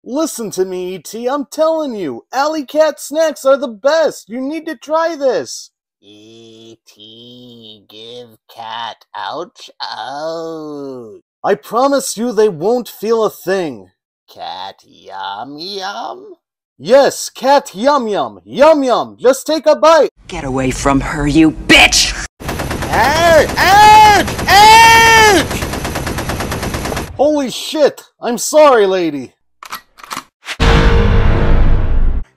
Listen to me, E.T., I'm telling you, Alley Cat snacks are the best. You need to try this. E.T., give cat ouch out. I promise you they won't feel a thing. Cat yum yum? Yes, cat yum yum. Yum yum. Just take a bite. Get away from her, you bitch! Ouch! Ouch! Ouch! Holy shit! I'm sorry, lady.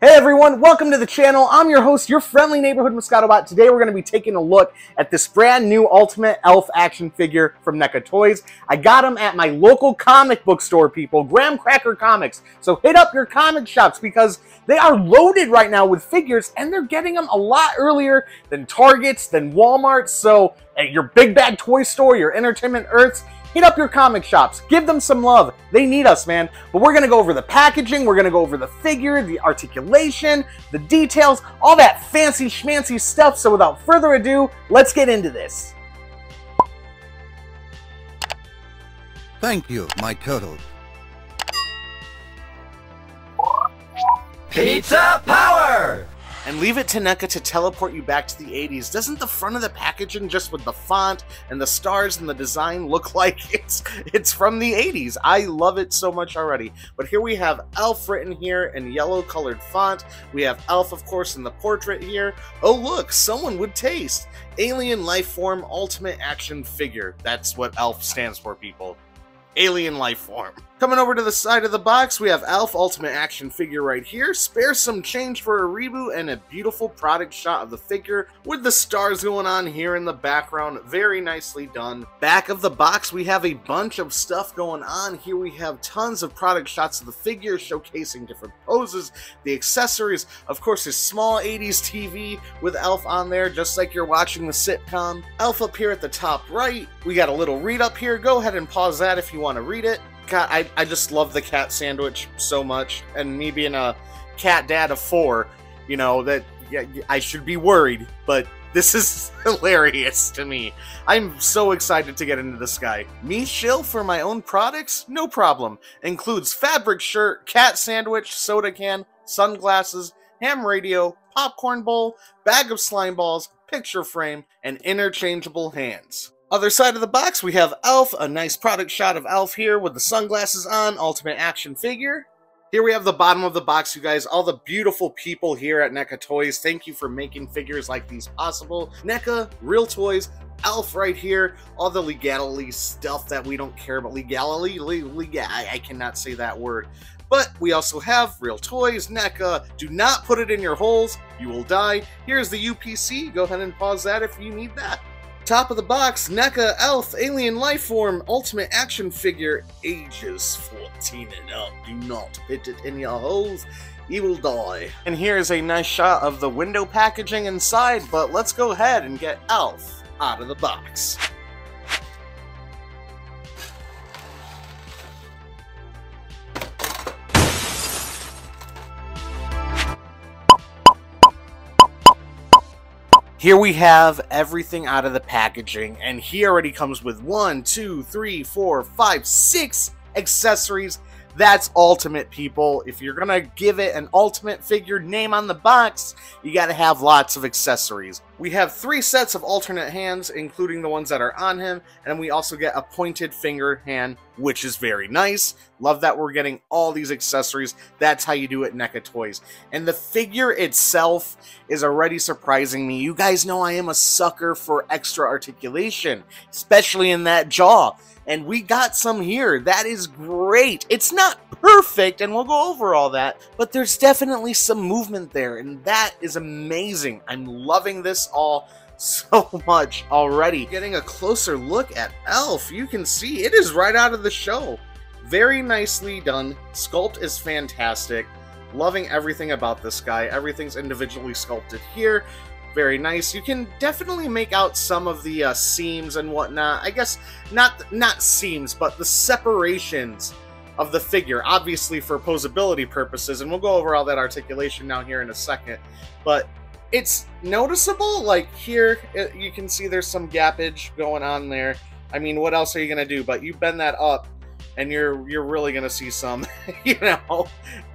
Hey everyone, welcome to the channel. I'm your host, your friendly neighborhood Moscatobot. Today we're going to be taking a look at this brand new Ultimate Elf action figure from Neca Toys. I got them at my local comic book store, people, Graham Cracker Comics. So hit up your comic shops because they are loaded right now with figures and they're getting them a lot earlier than Targets, than Walmart. So at your Big Bag Toy Store, your Entertainment Earths, hit up your comic shops. Give them some love. They need us, man. But we're going to go over the packaging. We're going to go over the figure, the articulation, the details, all that fancy schmancy stuff. So without further ado, let's get into this. Thank you, my turtles. Pizza power! And leave it to Neca to teleport you back to the 80s. Doesn't the front of the packaging, just with the font and the stars and the design, look like it's from the 80s? I love it so much already. But here we have Elf written here in yellow colored font. We have Elf, of course, in the portrait here. Oh look, someone would taste. Alien Life Form Ultimate Action Figure. That's what Elf stands for, people. Alien Life Form. Coming over to the side of the box, we have Elf Ultimate Action Figure right here. Spare some change for a reboot and a beautiful product shot of the figure with the stars going on here in the background. Very nicely done. Back of the box, we have a bunch of stuff going on. Here we have tons of product shots of the figure showcasing different poses, the accessories, of course his small 80s TV with Elf on there, just like you're watching the sitcom. Elf up here at the top right. We got a little read up here. Go ahead and pause that if you want to read it. God, I just love the cat sandwich so much, and me being a cat dad of 4, you know, that yeah, I should be worried, but this is hilarious to me. I'm so excited to get into this guy. Me shill for my own products? No problem. Includes fabric shirt, cat sandwich, soda can, sunglasses, ham radio, popcorn bowl, bag of slime balls, picture frame, and interchangeable hands. Other side of the box, we have Elf, a nice product shot of Elf here with the sunglasses on, Ultimate Action Figure. Here we have the bottom of the box, you guys, all the beautiful people here at Neca Toys. Thank you for making figures like these possible. Neca, Real Toys, Elf right here, all the legality stuff that we don't care about. Legality? I cannot say that word. But we also have Real Toys, Neca. Do not put it in your holes, you will die. Here's the UPC, go ahead and pause that if you need that. Top of the box, Neca Elf Alien Life Form Ultimate Action Figure, ages 14 and up. Do not put it in your holes, you will die. And here's a nice shot of the window packaging inside, but let's go ahead and get Elf out of the box. Here we have everything out of the packaging, and he already comes with 1, 2, 3, 4, 5, 6 accessories. That's ultimate, people. If you're gonna give it an ultimate figure name on the box, you gotta have lots of accessories. We have 3 sets of alternate hands, including the ones that are on him, and we also get a pointed finger hand, which is very nice. Love that we're getting all these accessories. That's how you do it, Neca Toys. And the figure itself is already surprising me. You guys know I am a sucker for extra articulation, especially in that jaw. And we got some here. That is great. It's not perfect, and we'll go over all that, but there's definitely some movement there, and that is amazing. I'm loving this all so much already. Getting a closer look at Elf, you can see it is right out of the show. Very nicely done. Sculpt is fantastic. Loving everything about this guy. Everything's individually sculpted here. Very nice. You can definitely make out some of the seams and whatnot. I guess not seams, but the separations of the figure, obviously for posability purposes, and we'll go over all that articulation now here in a second. But it's noticeable, like here, you can see there's some gappage going on there. I mean, what else are you gonna do? But you bend that up, and you're really gonna see some, you know,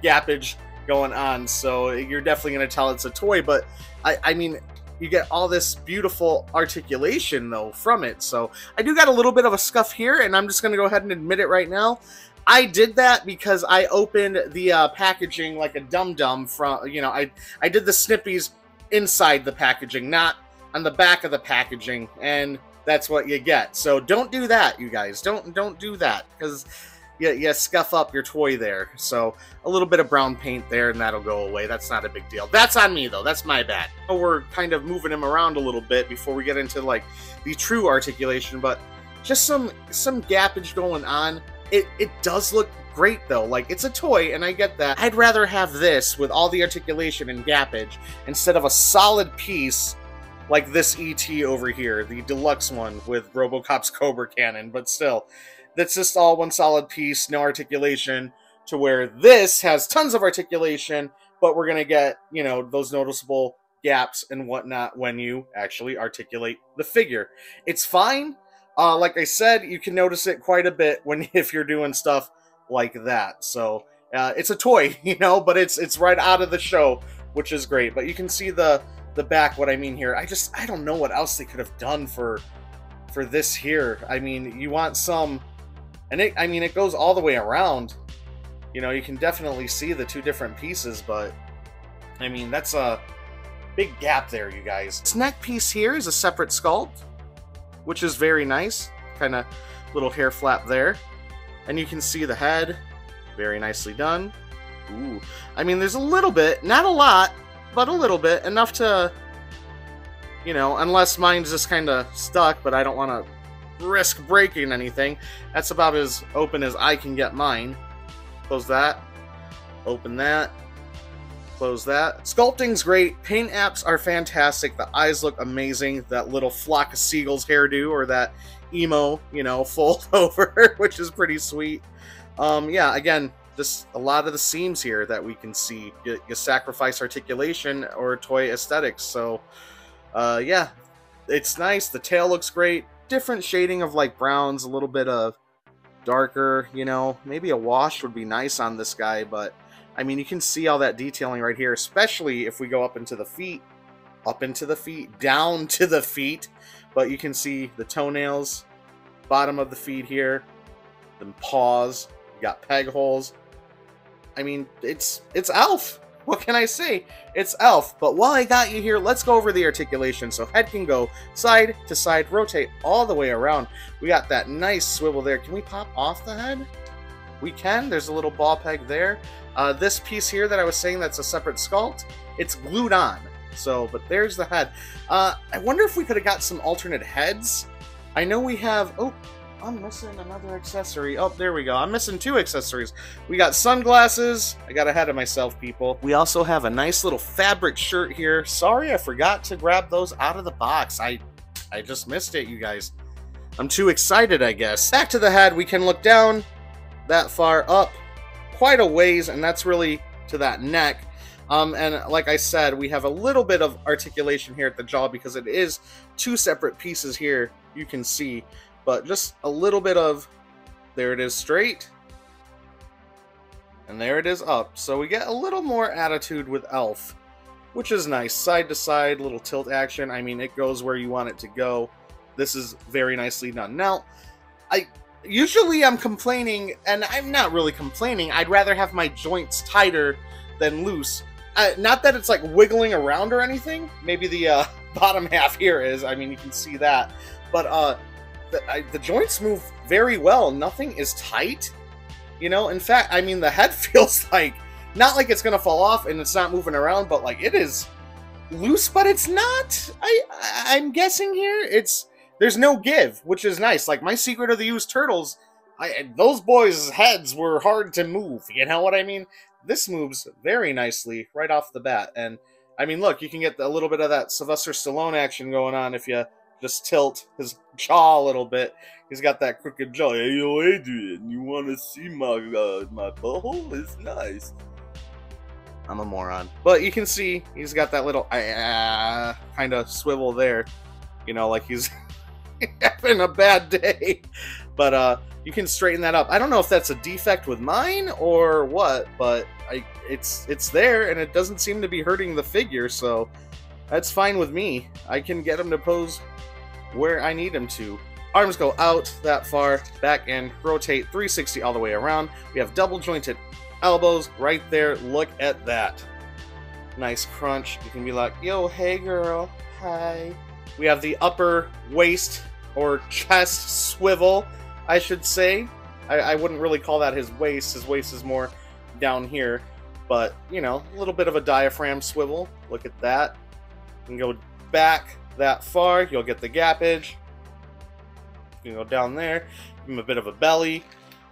gappage going on. So you're definitely gonna tell it's a toy. But I mean, you get all this beautiful articulation though from it. So I do got a little bit of a scuff here, and I'm just gonna go ahead and admit it right now. I did that because I opened the packaging like a dum-dum from, you know, I did the snippies inside the packaging, not on the back of the packaging, and that's what you get. So don't do that, you guys. Don't do that, because you scuff up your toy there. So a little bit of brown paint there, and that'll go away. That's not a big deal. That's on me, though. That's my bad. We're kind of moving him around a little bit before we get into, like, the true articulation, but just some gappage going on. It does look great, though. Like, it's a toy, and I get that. I'd rather have this with all the articulation and gappage instead of a solid piece like this ET over here, the deluxe one with RoboCop's Cobra Cannon. But still, that's just all one solid piece, no articulation, to where this has tons of articulation, but we're going to get, you know, those noticeable gaps and whatnot when you actually articulate the figure. It's fine. Like I said, you can notice it quite a bit if you're doing stuff like that. So it's a toy, you know, but it's right out of the show, which is great. But you can see the back, what I mean here. I don't know what else they could have done for this here. I mean, you want some, and it goes all the way around. You know, you can definitely see the two different pieces, but I mean, that's a big gap there, you guys. This neck piece here is a separate sculpt, which is very nice. Kind of little hair flap there. And you can see the head. Very nicely done. Ooh. I mean, there's a little bit, not a lot, but a little bit. Enough to, you know, unless mine's just kind of stuck, but I don't want to risk breaking anything. That's about as open as I can get mine. Close that. Open that. Close that. Sculpting's great. Paint apps are fantastic. The eyes look amazing. That little flock of seagulls hairdo, or that emo, you know, fold over, which is pretty sweet. Yeah, again, just a lot of the seams here that we can see. You sacrifice articulation or toy aesthetics. So, yeah, it's nice. The tail looks great. Different shading of like browns, a little bit of darker, you know. Maybe a wash would be nice on this guy, but I mean, you can see all that detailing right here, especially if we go up into the feet, down to the feet. But you can see the toenails, bottom of the feet here, the paws, you got peg holes. I mean, it's Elf. What can I say? It's Elf. But while I got you here, let's go over the articulation. So head can go side to side, rotate all the way around. We got that nice swivel there. Can we pop off the head? We can. There's a little ball peg there. This piece here that I was saying that's a separate sculpt, it's glued on. So, but there's the head. I wonder if we could have got some alternate heads. I know we have... Oh, I'm missing another accessory. Oh, there we go. I'm missing two accessories. We got sunglasses. I got ahead of myself, people. We also have a nice little fabric shirt here. Sorry, I forgot to grab those out of the box. I just missed it, you guys. I'm too excited, I guess. Back to the head. We can look down that far up quite a ways, and that's really to that neck. And like I said, we have a little bit of articulation here at the jaw because it is two separate pieces here, you can see. But just a little bit of, there it is straight, and there it is up. So we get a little more attitude with Elf, which is nice. Side to side, little tilt action. I mean, it goes where you want it to go. This is very nicely done. Now, usually I'm complaining, and I'm not really complaining. I'd rather have my joints tighter than loose. Not that it's like wiggling around or anything. Maybe the bottom half here is. I mean, you can see that. But the joints move very well. Nothing is tight. You know, in fact, I mean, the head feels like, not like it's going to fall off and it's not moving around, but like it is loose, but it's not. I'm guessing here there's no give, which is nice. Like my Secret of the Used Turtles, those boys' heads were hard to move. You know what I mean? This moves very nicely right off the bat. And I mean, look, you can get a little bit of that Sylvester Stallone action going on if you just tilt his jaw a little bit. He's got that crooked jaw. Hey, yo, Adrian, you want to see my butthole? It's nice. I'm a moron. But you can see he's got that little kind of swivel there. You know, like he's having a bad day. But you can straighten that up. I don't know if that's a defect with mine or what, but it's there, and it doesn't seem to be hurting the figure, so that's fine with me. I can get him to pose where I need him to. Arms go out that far, back in, rotate 360 all the way around. We have double jointed elbows right there. Look at that. Nice crunch. You can be like, yo, hey girl, hi. We have the upper waist or chest swivel, I should say. I wouldn't really call that his waist. His waist is more down here. But, you know, a little bit of a diaphragm swivel. Look at that. You can go back that far. You'll get the gappage. You can go down there. Give him a bit of a belly.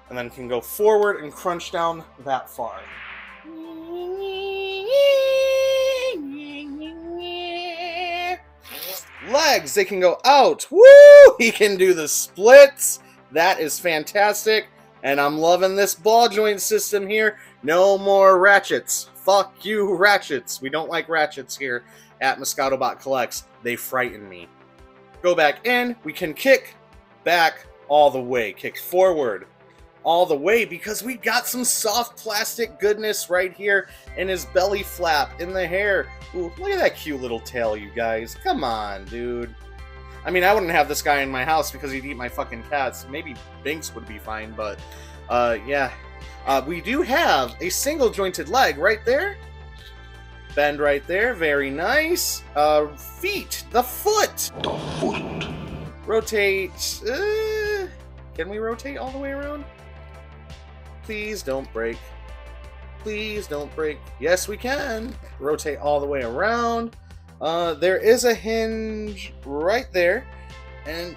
And then can go forward and crunch down that far. Legs, they can go out. Woo! He can do the splits. That is fantastic. And I'm loving this ball joint system here. No more ratchets. Fuck you, ratchets. We don't like ratchets here at Moscatobot Collects. They frighten me. Go back in. We can kick back all the way. Kick forward all the way because we got some soft plastic goodness right here in his belly flap, in the hair. Ooh, look at that cute little tail, you guys. Come on, dude. I mean, I wouldn't have this guy in my house because he'd eat my fucking cats. Maybe Binks would be fine, but, yeah. We do have a single jointed leg right there. Bend right there. Very nice. Feet. The foot. The foot. Rotate. Can we rotate all the way around? Please don't break. Please don't break. Yes, we can. Rotate all the way around. There is a hinge right there. And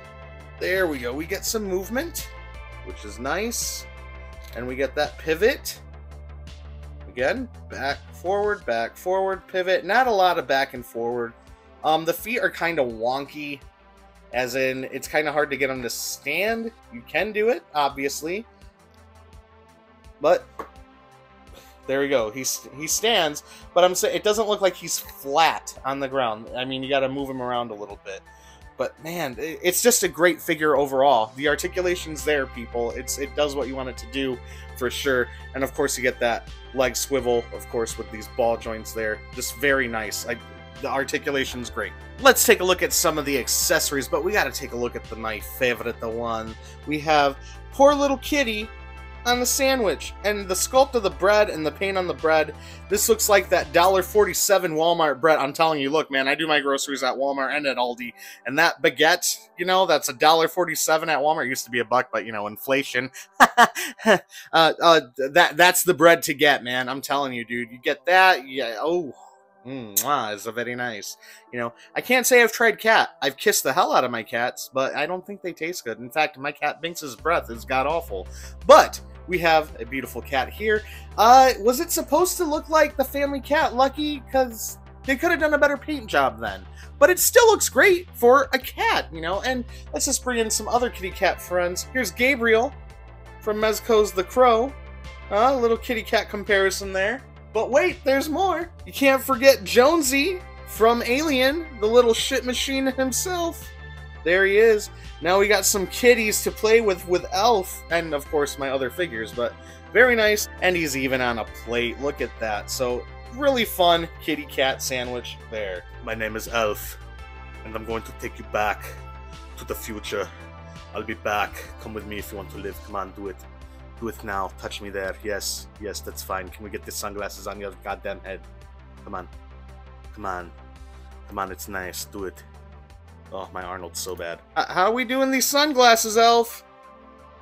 there we go. We get some movement, which is nice. And we get that pivot. Again, back, forward, pivot. Not a lot of back and forward. The feet are kind of wonky. As in, it's kind of hard to get them to stand. You can do it, obviously. But there we go. He stands, but I'm saying it doesn't look like he's flat on the ground. I mean, you got to move him around a little bit. But man, it's just a great figure overall. The articulation's there, people. It does what you want it to do for sure. And of course, you get that leg swivel, of course, with these ball joints there. Just very nice. The articulation's great. Let's take a look at some of the accessories, but we got to take a look at my favorite, the one. We have poor little kitty on the sandwich, and the sculpt of the bread and the paint on the bread. This looks like that $1.47 Walmart bread. I'm telling you, look, man, I do my groceries at Walmart and at Aldi, and that baguette, you know, that's $1.47 at Walmart. It used to be $1, but you know, inflation. That's the bread to get, man. I'm telling you, dude. You get that, yeah. Oh, it's a very nice. You know, I can't say I've tried cat. I've kissed the hell out of my cats, but I don't think they taste good. In fact, my cat Binks' breath is god-awful. But we have a beautiful cat here. Was it supposed to look like the family cat Lucky? Because they could have done a better paint job then. But it still looks great for a cat, you know? And let's just bring in some other kitty cat friends. Here's Gabriel from Mezco's The Crow. A little kitty cat comparison there. But wait, there's more. You can't forget Jonesy from Alien, the little shit machine himself. There he is. Now we got some kitties to play with Elf, and of course my other figures, but very nice. And he's even on a plate. Look at that. So really fun kitty cat sandwich there. My name is Elf, and I'm going to take you back to the future. I'll be back. Come with me if you want to live. Come on, do it. Do it now. Touch me there. Yes, yes, that's fine. Can we get the sunglasses on your goddamn head? Come on. Come on. Come on, it's nice. Do it. Oh, my Arnold's so bad. How are we doing these sunglasses, Elf?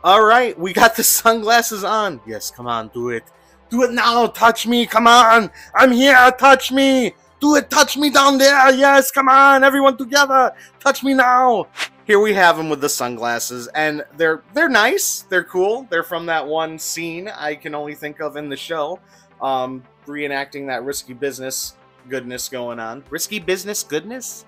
Alright, we got the sunglasses on. Yes, come on, do it. Do it now. Touch me. Come on. I'm here. Touch me. Do it. Touch me down there. Yes, come on. Everyone together. Touch me now. Here we have them with the sunglasses, and they're nice. They're cool. They're from that one scene I can only think of in the show, reenacting that risky business goodness going on. Risky business goodness?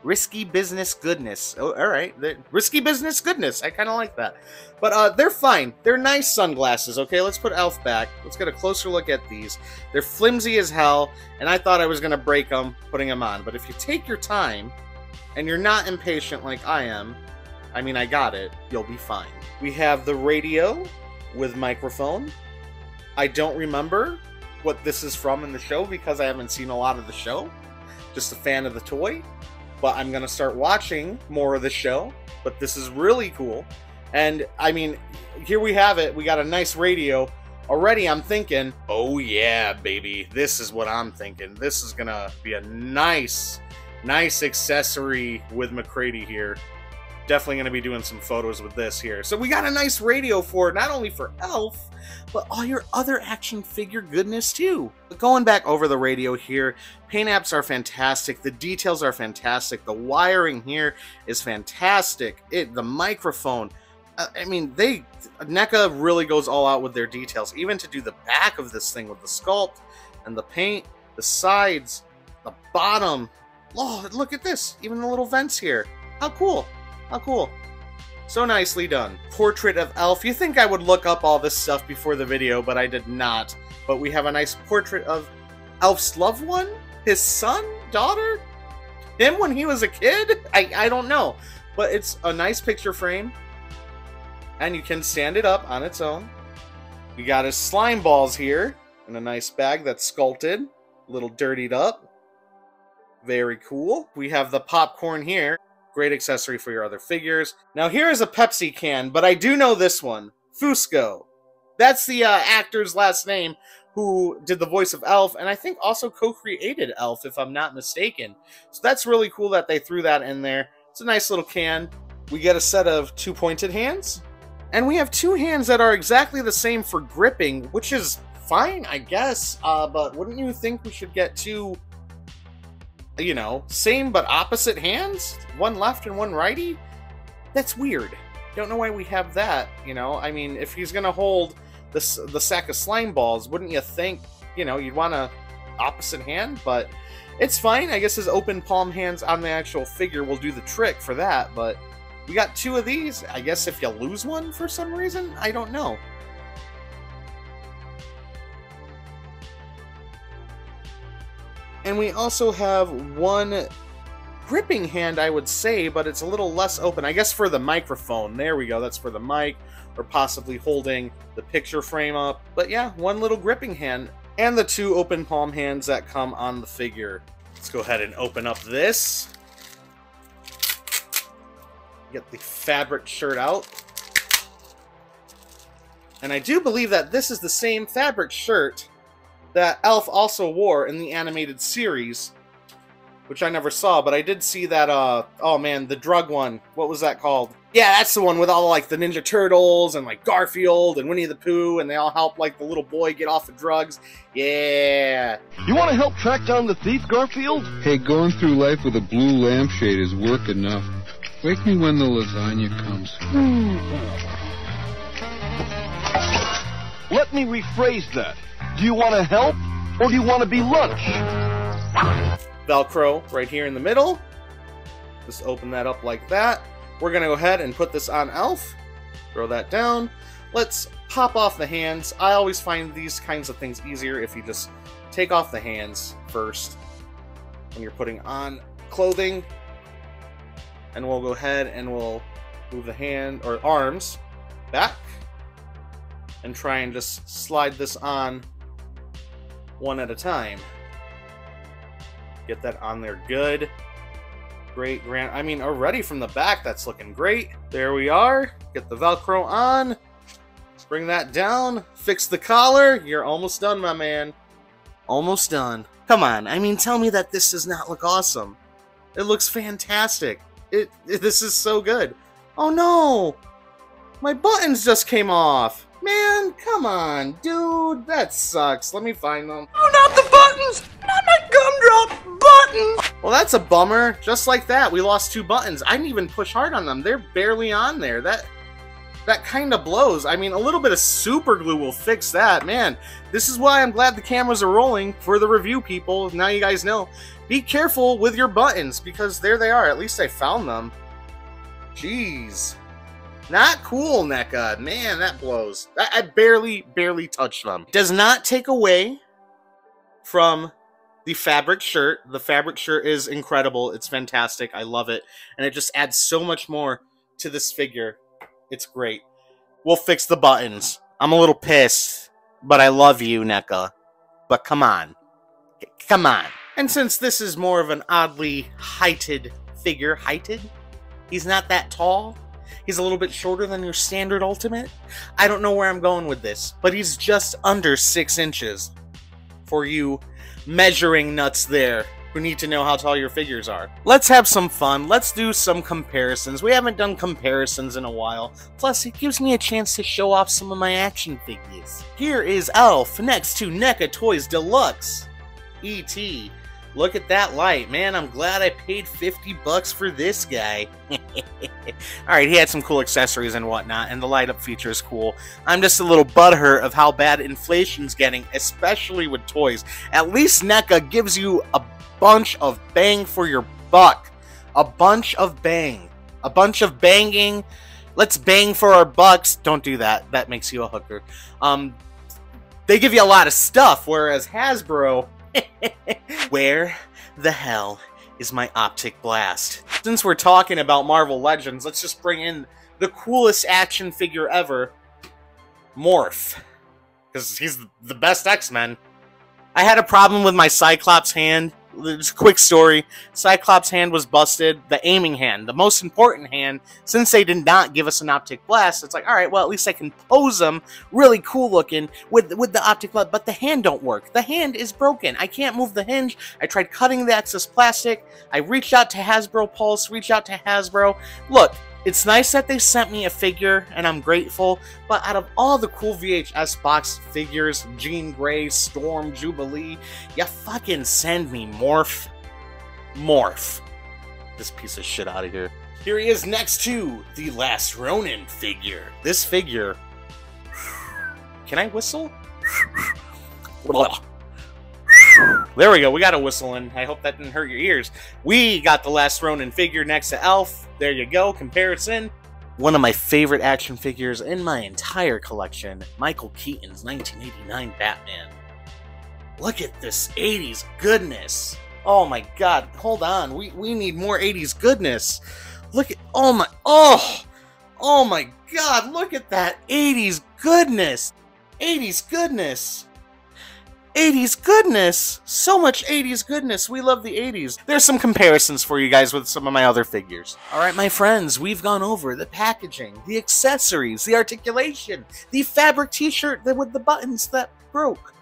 Risky business goodness. Oh, all right. Risky business goodness. I kind of like that. But they're fine. They're nice sunglasses. Okay, let's put Elf back. Let's get a closer look at these. They're flimsy as hell, and I thought I was going to break them putting them on. But if you take your time, and you're not impatient like I am, I mean, I got it. You'll be fine. We have the radio with microphone. I don't remember what this is from in the show because I haven't seen a lot of the show. Just a fan of the toy. But I'm going to start watching more of the show. But this is really cool. And, I mean, here we have it. We got a nice radio. Already I'm thinking, oh yeah, baby. This is what I'm thinking. This is going to be a nice accessory with McCready here. Definitely going to be doing some photos with this here. So we got a nice radio for not only for Elf, but all your other action figure goodness too. But going back over the radio here, paint apps are fantastic. The details are fantastic. The wiring here is fantastic. The microphone, I mean, NECA really goes all out with their details. Even to do the back of this thing with the sculpt and the paint, the sides, the bottom. Oh, look at this. Even the little vents here. How cool. How cool. So nicely done. Portrait of Elf. You think I would look up all this stuff before the video, but I did not. But we have a nice portrait of Elf's loved one? His son? Daughter? Him when he was a kid? I don't know. But it's a nice picture frame. And you can stand it up on its own. We got his slime balls here in a nice bag that's sculpted. A little dirtied up. Very cool. We have the popcorn here. Great accessory for your other figures. Now here is a Pepsi can, but I do know this one. Fusco. That's the actor's last name who did the voice of Elf, and I think also co-created Elf, if I'm not mistaken. So that's really cool that they threw that in there. It's a nice little can. We get a set of 2 pointed hands. And we have 2 hands that are exactly the same for gripping, which is fine, I guess. But wouldn't you think we should get 2... you know, same but opposite hands? One left and one righty? That's weird. Don't know why we have that, you know? I mean, if he's gonna hold the sack of slime balls, wouldn't you think, you know, you'd want a opposite hand? But it's fine. I guess his open palm hands on the actual figure will do the trick for that, but we got 2 of these. I guess if you lose one for some reason, I don't know. And we also have 1 gripping hand, I would say, but it's a little less open. I guess for the microphone. There we go. That's for the mic, or possibly holding the picture frame up. But yeah, 1 little gripping hand. And the 2 open palm hands that come on the figure. Let's go ahead and open up this. Get the fabric shirt out. And I do believe that this is the same fabric shirt that Elf also wore in the animated series, which I never saw, but I did see that, oh man, the drug one. What was that called? Yeah, that's the one with all, like, the Ninja Turtles and, like, Garfield and Winnie the Pooh, and they all help, like, the little boy get off the drugs. Yeah. You want to help track down the thief, Garfield? Hey, going through life with a blue lampshade is work enough. Wake me when the lasagna comes. Let me rephrase that. Do you want to help, or do you want to be lunch? Velcro right here in the middle. Just open that up like that. We're going to go ahead and put this on Elf. Throw that down. Let's pop off the hands. I always find these kinds of things easier if you just take off the hands first when you're putting on clothing. And we'll go ahead and we'll move the hand or arms back and try and just slide this on one at a time. Get that on there good. Great, grand. I mean, already from the back, that's looking great. There we are. Get the Velcro on. Bring that down. Fix the collar. You're almost done, my man. Almost done. Come on. I mean, tell me that this does not look awesome. It looks fantastic. This is so good. Oh no! My buttons just came off. Man, come on, dude. That sucks. Let me find them. Oh, not the buttons! Not my gumdrop buttons! Well, that's a bummer. Just like that, we lost 2 buttons. I didn't even push hard on them. They're barely on there. That kind of blows. I mean, a little bit of super glue will fix that. Man, this is why I'm glad the cameras are rolling for the review, people. Now you guys know. Be careful with your buttons, because there they are. At least I found them. Jeez. Not cool, NECA. Man, that blows. I barely touched them. Does not take away from the fabric shirt. The fabric shirt is incredible. It's fantastic. I love it. And it just adds so much more to this figure. It's great. We'll fix the buttons. I'm a little pissed, but I love you, Neca. But come on. Come on. And since this is more of an oddly heighted figure, he's not that tall. He's a little bit shorter than your standard Ultimate. I don't know where I'm going with this, but he's just under 6 inches. For you measuring nuts there who need to know how tall your figures are. Let's have some fun. Let's do some comparisons. We haven't done comparisons in a while. Plus, it gives me a chance to show off some of my action figures. Here is Elf next to NECA Toys Deluxe. E.T. Look at that light, man. I'm glad I paid $50 for this guy. Alright, he had some cool accessories and whatnot, and the light up feature is cool. I'm just a little butthurt of how bad inflation's getting, especially with toys. At least NECA gives you a bunch of bang for your buck. A bunch of bang. A bunch of banging. Let's bang for our bucks. Don't do that. That makes you a hooker. They give you a lot of stuff, whereas Hasbro... Where the hell is my optic blast? Since we're talking about Marvel Legends, let's just bring in the coolest action figure ever, Morph. Because he's the best X-Men. I had a problem with my Cyclops hand. Just a quick story. Cyclops' hand was busted. The aiming hand, the most important hand, since they did not give us an optic blast, it's like, alright, well, at least I can pose them really cool looking with the optic blast, but the hand don't work. The hand is broken. I can't move the hinge. I tried cutting the excess plastic. I reached out to Hasbro Pulse, reached out to Hasbro. Look, it's nice that they sent me a figure, and I'm grateful, but out of all the cool VHS box figures, Jean Grey, Storm, Jubilee, you fucking send me Morph. Morph. This piece of shit out of here. Here he is next to the Last Ronin figure. This figure... Can I whistle? There we go, we got a whistle in. I hope that didn't hurt your ears. We got the Last Ronin figure next to Elf. There you go, comparison. One of my favorite action figures in my entire collection, Michael Keaton's 1989 Batman. Look at this 80s goodness. Oh my god, hold on. We need more 80s goodness. Look at, oh my god, look at that 80s goodness. 80s goodness. 80s goodness! So much 80s goodness. We love the 80s. There's some comparisons for you guys with some of my other figures. Alright, my friends, we've gone over the packaging, the accessories, the articulation, the fabric t-shirt with the buttons that broke.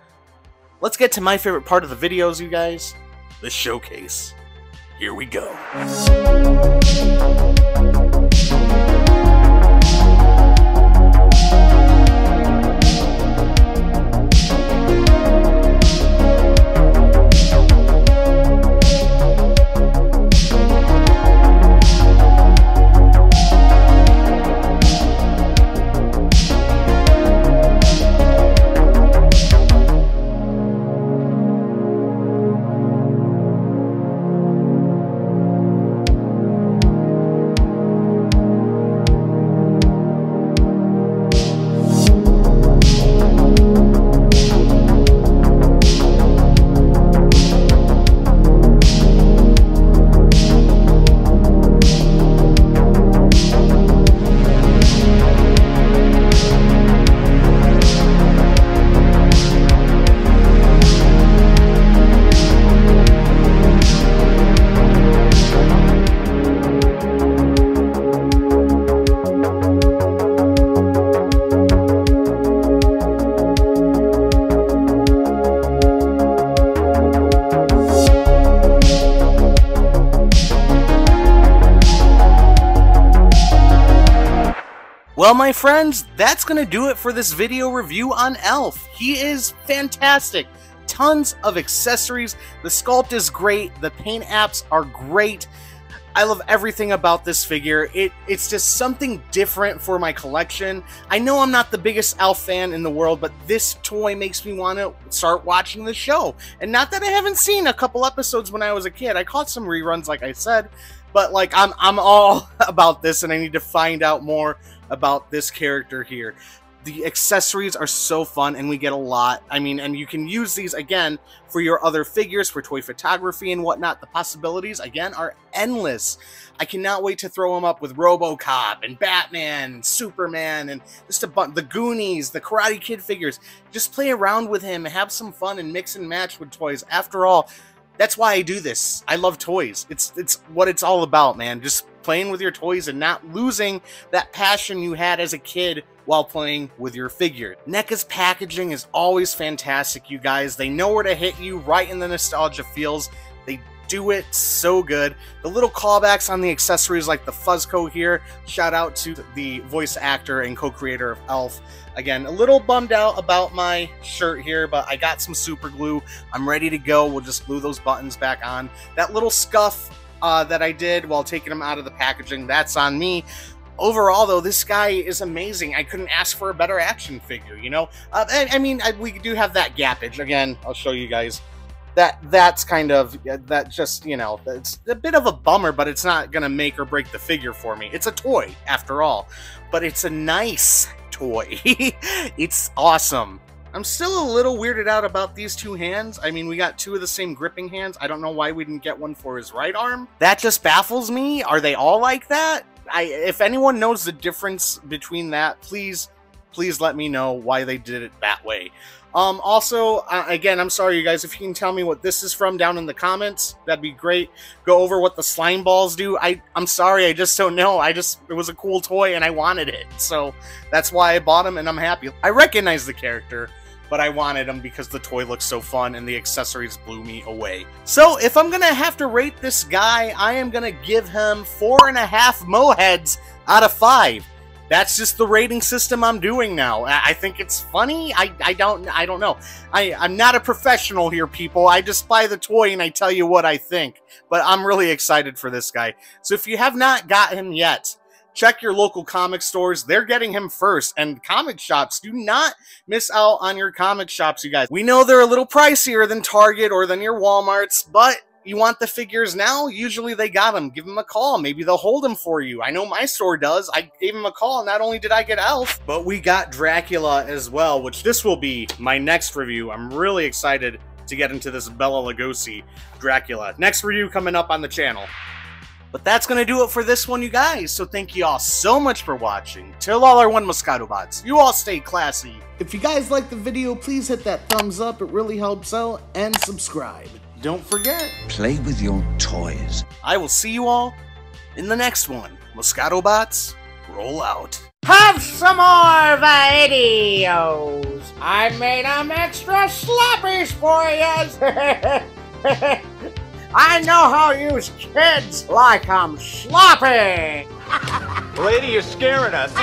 Let's get to my favorite part of the videos, you guys. The showcase. Here we go. Well, my friends, that's going to do it for this video review on Elf. He is fantastic. Tons of accessories. The sculpt is great. The paint apps are great. I love everything about this figure. It's just something different for my collection. I know I'm not the biggest Elf fan in the world, but this toy makes me want to start watching the show. And not that I haven't seen a couple episodes when I was a kid. I caught some reruns, like I said, but like I'm all about this, and I need to find out more about this character here. The accessories are so fun, and we get a lot. I mean, and you can use these, again, for your other figures, for toy photography and whatnot. The possibilities, again, are endless. I cannot wait to throw them up with RoboCop and Batman and Superman and just a bunch, the Goonies, the Karate Kid figures. Just play around with him, have some fun, and mix and match with toys. After all, that's why I do this. I love toys. It's what it's all about, man. Just playing with your toys and not losing that passion you had as a kid while playing with your figure. Neca's packaging is always fantastic, you guys. They know where to hit you right in the nostalgia feels. They do it so good. The little callbacks on the accessories like the Fuzzco here. Shout out to the voice actor and co-creator of Elf. Again, a little bummed out about my shirt here, but I got some super glue. I'm ready to go. We'll just glue those buttons back on. That little scuff that I did while taking them out of the packaging, that's on me. Overall, though, this guy is amazing. I couldn't ask for a better action figure, you know? I mean, we do have that gappage. Again, I'll show you guys. That's kind of, that just, you know, it's a bit of a bummer, but it's not going to make or break the figure for me. It's a toy, after all. But it's a nice toy. It's awesome. I'm still a little weirded out about these two hands. I mean, we got two of the same gripping hands. I don't know why we didn't get one for his right arm. That just baffles me. Are they all like that? If anyone knows the difference between that, please let me know why they did it that way. Also, again, I'm sorry, you guys, if you can tell me what this is from down in the comments, that'd be great. Go over what the slime balls do. I'm sorry, I just don't know. It was a cool toy and I wanted it. So that's why I bought him and I'm happy. I recognize the character, but I wanted him because the toy looks so fun and the accessories blew me away. So if I'm gonna have to rate this guy, I am gonna give him 4.5 Moheads out of 5. That's just the rating system I'm doing now. I think it's funny. I don't know. I'm not a professional here, people. I just buy the toy and I tell you what I think. But I'm really excited for this guy. So if you have not got him yet, check your local comic stores. They're getting him first. And comic shops, do not miss out on your comic shops, you guys. We know they're a little pricier than Target or than your Walmarts, but you want the figures now? Usually they got them. Give them a call. Maybe they'll hold them for you. I know my store does. I gave them a call. Not only did I get Elf, but we got Dracula as well, which this will be my next review. I'm really excited to get into this Bela Lugosi Dracula. Next review coming up on the channel. But that's going to do it for this one, you guys. So thank you all so much for watching. Till all our one Moscato bots, you all stay classy. If you guys like the video, please hit that thumbs up. It really helps out. And subscribe. Don't forget, Play with your toys. I will see you all in the next one. Moscato bots, roll out. Have some more videos. I made them extra sloppies for you. I know how you kids like them sloppy. Lady, you're scaring us.